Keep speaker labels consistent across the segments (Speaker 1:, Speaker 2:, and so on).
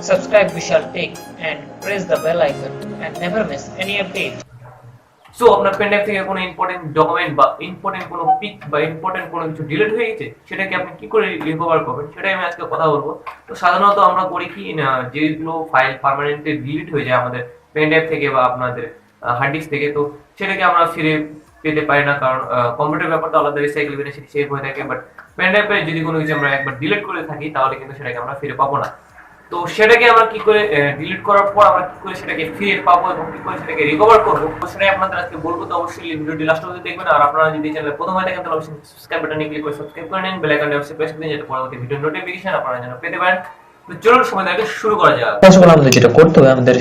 Speaker 1: Subscribe Bishal Tech and press the bell icon and never miss any update.
Speaker 2: So আপনার pen drive থেকে কোনো important document বা important কোনো pick বা important কোনো কিছু ডিলিট হয়ে গেছে, সেটাকে আপনি কি করে রিকভার করবেন সেটাই আমি আজকে কথা বলবো। তো সাধারণত আমরা করি কি না, যেগুলো ফাইল পার্মানেন্টলি ডিলিট হয়ে যায় আমাদের পেন ড্রাইভ থেকে বা আপনাদের হার্ড ডিস্ক থেকে, তো সেটাকে আমরা ফিরে পেতে পারি না, কারণ কম্পিউটার ব্যাপারটা আলাদা, রিসাইকেলবিনে সেটি সেভ হয়ে থাকে। বাট পেন ড্রাইভে যদি কোনো কিছু আমরা একবার ডিলিট করে থাকি তাহলে কিন্তু সেটাকে আমরা ফিরে পাবো না। তো সেটাকে আমরা কি করে ডিলিট করার পর আমরা কি করে সেটাকে ফিরে পাবো এবং কি করে সেটাকে রিকভার করবো সেটাই আপনাদের আজকে বলবো। তো অবশ্যই ভিডিওটি লাস্ট পর্যন্ত দেখবেন। আর আপনারা যদি চ্যানেলে প্রথম হয়ে থাকেন তাহলে অবশ্যই সাবস্ক্রাইব বাটনে ক্লিক করে সাবস্ক্রাইব করে নিন, বেল আইকনটি অবশ্যই প্রেস করে দিন যাতে পরবর্তী ভিডিও নোটিফিকেশন আপনারা যেন পেতে পারেন। তো চলুন সময় থেকে শুরু করা যাক।
Speaker 3: ফার্স্ট অফ অল আমাদের যেটা করতে হবে, আমাদের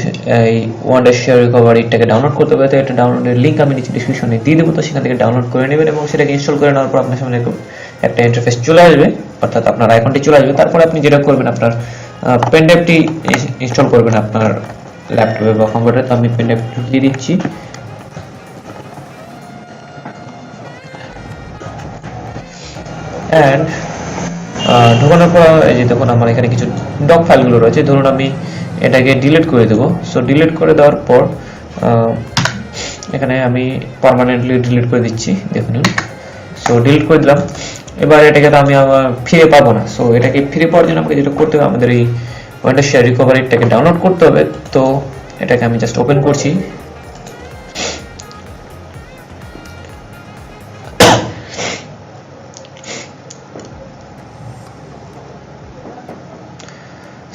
Speaker 3: এই wondershare রিকভারিটাকে ডাউনলোড করতে হবে। তো এটা ডাউনলোডের লিংক আমি নিচে ডেসক্রিপশনে দিয়ে দেবো, তো সেখান থেকে ডাউনলোড করে নেবেন এবং সেটাকে ইনস্টল করে নেওয়ার পর আপনার সামনে একটা ইন্টারফেস চলে আসবে, অর্থাৎ আপনার আইকনটি চলে আসবে। তারপরে আপনি যেটা করবেন, আপনার পেন ড্রাইভটি ইনস্টল করবেন আপনার ল্যাপটপে বা কম্পিউটারে। তো আমি পেন ড্রাইভ ঢুকিয়ে দিচ্ছি অ্যান্ড ঢোকানোর পর এই যে দেখুন আমার এখানে কিছু ডক ফাইলগুলো রয়েছে। ধরুন আমি এটাকে ডিলিট করে দেবো। সো ডিলিট করে দেওয়ার পর এখানে আমি পার্মানেন্টলি ডিলিট করে দিচ্ছি, দেখুন। সো ডিলিট করে দিলাম। এবার এটাকে তো আমি আবার ফিরে পাবো না। সো এটাকে ফিরে পাওয়ার জন্য আমাকে যেটা করতে হবে, আমাদের এই wondershare রিকভারিটাকে ডাউনলোড করতে হবে। তো এটাকে আমি জাস্ট ওপেন করছি।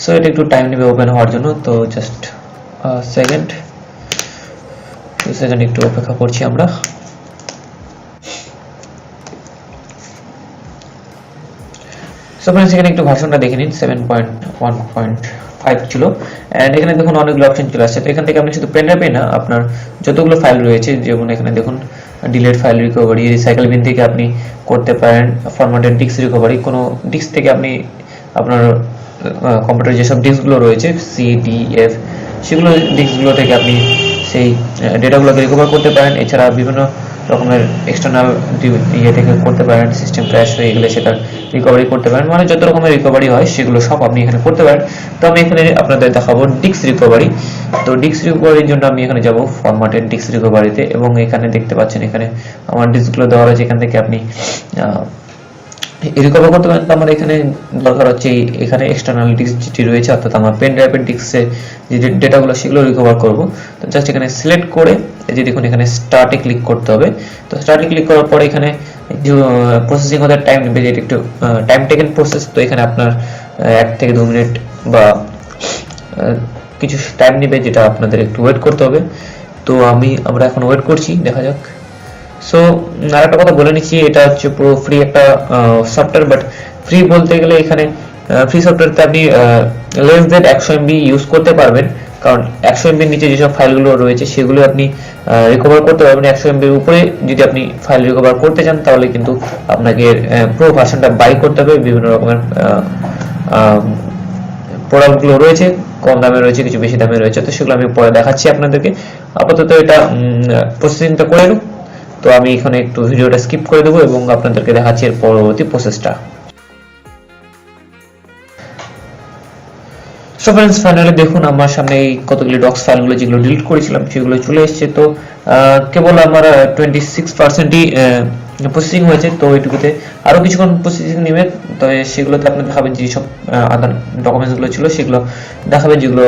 Speaker 3: সো এটা একটু টাইম নেবে ওপেন হওয়ার জন্য, তো জাস্ট সেকেন্ড 2 সেকেন্ড একটু অপেক্ষা করছি আমরা। সো फ्रेंड्स এখানে একটু ভার্সনটা দেখে নিন, 7.1.5 ছিল। এন্ড এখানে দেখুন অনেকগুলো অপশন চলে আসছে। তো এখান থেকে আপনি শুধু পেন ড্রাইভে না, আপনার যতগুলো ফাইল রয়েছে, যেমন এখানে দেখুন ডিলিট ফাইল রিকভারি, রিসাইকেলবিন থেকে আপনি করতে পারেন, ফরম্যাটেড ডিস্ক রিকভারি, কোনো ডিস্ক থেকে আপনি আপনার কম্পিউটার যেসব ডিস্কগুলো রয়েছে CDF, সেগুলো ডিস্কগুলো থেকে আপনি সেই ডেটাগুলোকে রিকভার করতে পারেন। এছাড়া বিভিন্ন রকমের এক্সটার্নাল ইয়ে থেকে করতে পারেন, সিস্টেম ক্র্যাশ হয়ে গেলে সেটা রিকভারি করতে পারেন, মানে যত রকমের রিকভারি হয় সেগুলো সব আপনি এখানে করতে পারেন। তো আমি এখানে আপনাদের দেখাবো ডিস্ক রিকভারি। তো ডিস্ক রিকভারির জন্য আমি এখানে যাব ফরম্যাটেড ডিস্ক রিকভারিতে, এবং এখানে দেখতে পাচ্ছেন এখানে আমার ডিস্কগুলো দেওয়া রয়েছে। এখান থেকে আপনি রিকভার করতে পারেন। তো আমার এখানে দরকার হচ্ছে এখানে এক্সটার্নাল ডিস্ক যেটি রয়েছে, অর্থাৎ আমার পেন ড্রাইভের ডিস্কে যে ডেটাগুলো সেগুলো রিকভার করব। তো জাস্ট এখানে সিলেক্ট করে এই যে দেখুন এখানে স্টার্টে ক্লিক করতে হবে। তো স্টার্টে ক্লিক করার পরে এখানে যে প্রসেসিং হতে টাইম নেবে, যেটা একটু টাইম টেকেন প্রসেস। তো এখানে আপনার 1 থেকে 2 মিনিট বা কিছু টাইম নেবে, যেটা আপনাদের একটু ওয়েট করতে হবে। তো আমরা এখন ওয়েট করছি, দেখা যাক। সো আরেকটা কথা বলে নিচ্ছি, এটা হচ্ছে পুরো ফ্রি একটা সফটওয়্যার। বাট ফ্রি বলতে গেলে এখানে ফ্রি সফটওয়্যারতে আপনি লেস দেন 100 MB ইউজ করতে পারবেন, কারণ 100 MB এর নিচে যেসব ফাইলগুলো রয়েছে সেগুলো আপনি রিকভার করতে পারবেন। 100 MB এর উপরে যদি আপনি ফাইল রিকভার করতে চান তাহলে কিন্তু আপনাকে প্রো ভার্সনটা বাই করতে হবে। বিভিন্ন রকমের প্রোডাক্টগুলো রয়েছে, কম দামে রয়েছে, কিছু বেশি দামে রয়েছে। তো সেগুলো আমি পরে দেখাচ্ছি আপনাদেরকে। আপাতত এটা প্রসেসিংটা করে নিন। তো আমি এখানে একটু ভিডিওটা স্কিপ করে দেবো এবং আপনাদেরকে দেখাচ্ছি এর পরবর্তী প্রসেসটা। সো फ्रेंड्स ফাইনালি দেখুন আমার সামনে এই কতগুলো ডক্স ফাইলগুলো যেগুলো ডিলিট করেছিলাম সেগুলো চলে এসেছে। তো কেবল আমার 26%ই প্রসেসিং হয়েছে। তো এইটুকুতে আরো কিছুক্ষণ প্রসেসিং নেবে। তো সেগুলোতে আপনি দেখাবেন যে সব আদার ডকুমেন্টসগুলো ছিল সেগুলো দেখাবেন, যেগুলো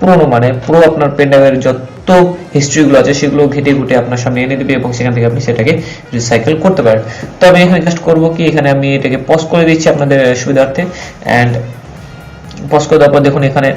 Speaker 3: পুরোনো, মানে পুরো আপনার পেন ড্রাইভের যত হিস্ট্রিগুলো আছে সেগুলো ঘেটে ঘুটে আপনার সামনে এনে দেবে এবং সেখান থেকে আপনি সেটাকে রিসাইকেল করতে পারেন। তো আমি এখানে জাস্ট করবো কি, এখানে আমি এটাকে পজ করে দিচ্ছি আপনাদের সুবিধার্থে। অ্যান্ড পজ করে দেওয়ার পর দেখুন এখানে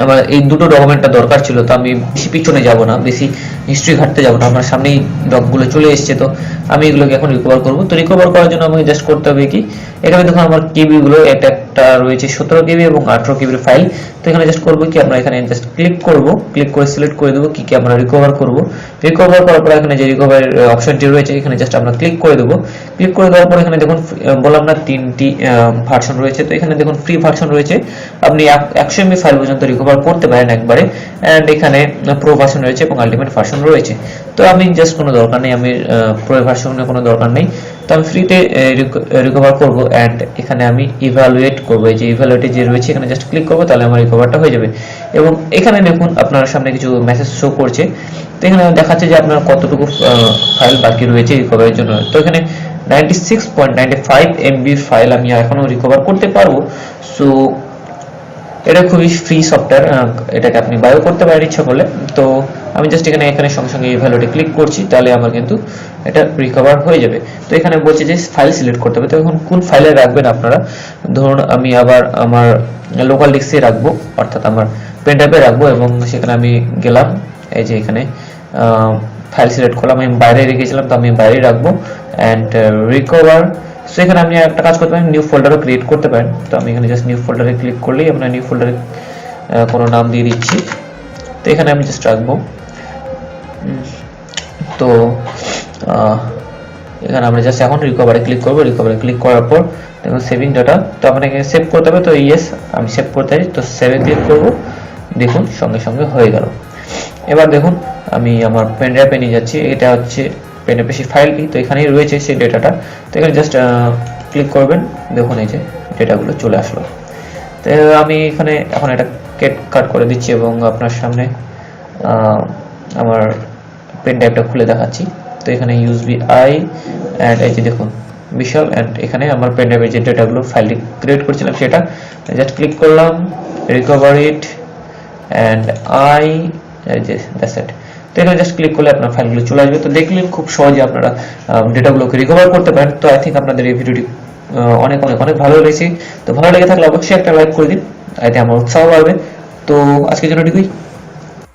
Speaker 3: আমার এই দুটো ডকুমেন্টটা দরকার ছিল। তো আমি বেশি পিছনে যাব না, বেশি হিস্ট্রি ঘাটতে যাব না, আমার সামনেই ডকগুলো চলে এসেছে। তো আমি এগুলোকে এখন রিকভার করব। তো রিকভার করার জন্য আমাকে জাস্ট করতে হবে কি, এখানে দেখুন আমার কেবিগুলো একটা রয়েছে 17 কেবি এবং 18 কেবির ফাইল। তো এখানে জাস্ট করব কি, আমরা এখানে জাস্ট ক্লিক করব, ক্লিক করে সিলেক্ট করে দেবো কি কি আমরা রিকভার করব। রিকভার করার পর এখানে যে রিকভার অপশনটি রয়েছে এখানে জাস্ট আমরা ক্লিক করে দেবো। ক্লিক করে দেওয়ার পর এখানে দেখুন বললাম না 3টি ভার্সন রয়েছে। তো এখানে দেখুন ফ্রি ভার্সন রয়েছে, আপনি 100 MB ফাইল পর্যন্ত রিকভার করতে পারেন একবারে। এন্ড এখানে প্রো ভার্সন রয়েছে এবং আলটিমেট ভার্সন ভার্সন রয়েছে। তো আমি জাস্ট কোনো দরকার নেই, আমি প্রো ভার্সনের কোনো দরকার নেই। তো আমি ফ্রিতে রিকভার করব অ্যান্ড এখানে আমি ইভ্যালুয়েট করব। এই যে ইভ্যালুয়েটে যে রয়েছে এখানে জাস্ট ক্লিক করব, তাহলে আমার রিকভারটা হয়ে যাবে। এবং এখানে দেখুন আপনার সামনে কিছু মেসেজ শো করছে। তো এখানে দেখাচ্ছে যে আপনার কতটুকু ফাইল বাকি রয়েছে রিকভারের জন্য। তো এখানে 96.95 MB ফাইল আমি এখনো রিকভার করতে পারবো। সো এটা খুবই ফ্রি সফটওয়্যার, এটাকে আপনি বায়ও করতে পারেন ইচ্ছা করলে। তো আমি জাস্ট এখানে সঙ্গে সঙ্গে এই ভ্যালুটি ক্লিক করছি, তাহলে আমার কিন্তু এটা রিকভার হয়ে যাবে। তো এখানে বলছে যে ফাইল সিলেক্ট করতে হবে। তো এখন কোন ফাইলে রাখবেন আপনারা, ধরুন আমি আবার আমার লোকাল ডিস্কে রাখবো, অর্থাৎ আমার পেন ড্রাইভে রাখবো। এবং সেখানে আমি গেলাম, এই যে এখানে ফাইল সিলেক্ট করলাম, আমি বাইরে রেখেছিলাম তো আমি বাইরে রাখবো অ্যান্ড রিকভার। সো এখানে আপনি একটা কাজ করতে পারেন, নিউ ফোল্ডারও ক্রিয়েট করতে পারেন। তো আমি এখানে জাস্ট নিউ ফোল্ডারে ক্লিক করলেই আমরা নিউ ফোল্ডারে কোনো নাম দিয়ে দিচ্ছি। তো এখানে আমি জাস্ট রাখবো। তো এখানে আমরা জাস্ট এখন রিকভারে ক্লিক করবো। রিকভারে ক্লিক করার পর দেখুন সেভিং ডাটা, তো আপনাকে সেভ করতে হবে। তো ইয়েস আমি সেভ করতে চাই, তো সেভে ক্লিক করবো। দেখুন সঙ্গে সঙ্গে হয়ে গেল। এবার দেখুন আমি আমার পেন ড্রাইভে নিয়ে যাচ্ছি, এটা হচ্ছে পেন ড্রাইভে সেই ফাইলটি, তো এখানেই রয়েছে সেই ডেটাটা। তো এখানে জাস্ট ক্লিক করবেন, দেখুন এই যে ডেটাগুলো চলে আসলো। তো আমি এখানে এখন এটা কাট করে দিচ্ছি এবং আপনার সামনে আমার পেন ড্রাইভটা খুলে দেখাচ্ছি। তো এখানে ইউএসবি আই অ্যান্ড এই যে দেখুন বিশাল, অ্যান্ড এখানে আমার পেন ড্রাইভের যে ডেটাগুলো ফাইলটি ক্রিয়েট করেছিলাম সেটা জাস্ট ক্লিক করলাম, recover it and I, that's it. তো এখানে জাস্ট ক্লিক করলে আপনার ফাইলগুলো চলে আসবে। তো দেখলেন খুব সহজে আপনারা ডেটাগুলোকে রিকভার করতে পারেন। তো আই থিঙ্ক আপনাদের এই ভিডিওটি অনেক অনেক অনেক ভালো লেগেছে। তো ভালো লেগে থাকলে অবশ্যই একটা লাইক করে দিন, এতে আমার উৎসাহ বাড়বে। তো আজকের জন্য এটুকুই।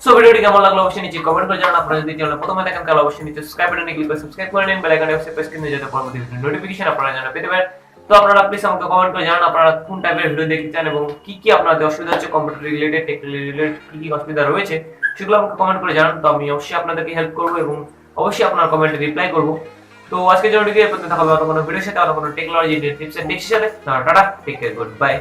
Speaker 2: সো ভিডিওটি কেমন লাগলো অবশ্যই নিচে কমেন্ট করে জানান। আপনারা যদি চ্যানেলে প্রথমে দেখেন তাহলে অবশ্যই নিচে সাবস্ক্রাইব বাটনে ক্লিক করে সাবস্ক্রাইব করে নিন, বেল আইকনে প্রেস করে নিয়ে যাতে পরবর্তী নোটিফিকেশন আপনারা জানা পেতে পারেন। তো আপনারা প্লিজ আমাকে কমেন্ট করে জানান আপনারা কোন টাইপের ভিডিও দেখতে চান এবং কি কি আপনাদের অসুবিধা হচ্ছে, কম্পিউটার রিলেটেড টেকনিক্যাল রিলেটেড কি কি অসুবিধা রয়েছে সেগুলো আমাকে কমেন্ট করে জানান। তো আমি অবশ্যই আপনাদেরকে হেল্প করব এবং অবশ্যই আপনার কমেন্টে রিপ্লাই করব। তো আজকের জন্য এর পর্যন্ত দেখা হবে অন্য কোনো ভিডিওর সাথে, অন্য কোনো টেকনোলজি টিপস এন্ড ট্রিক্সের সাথে। Tata, take care, good by.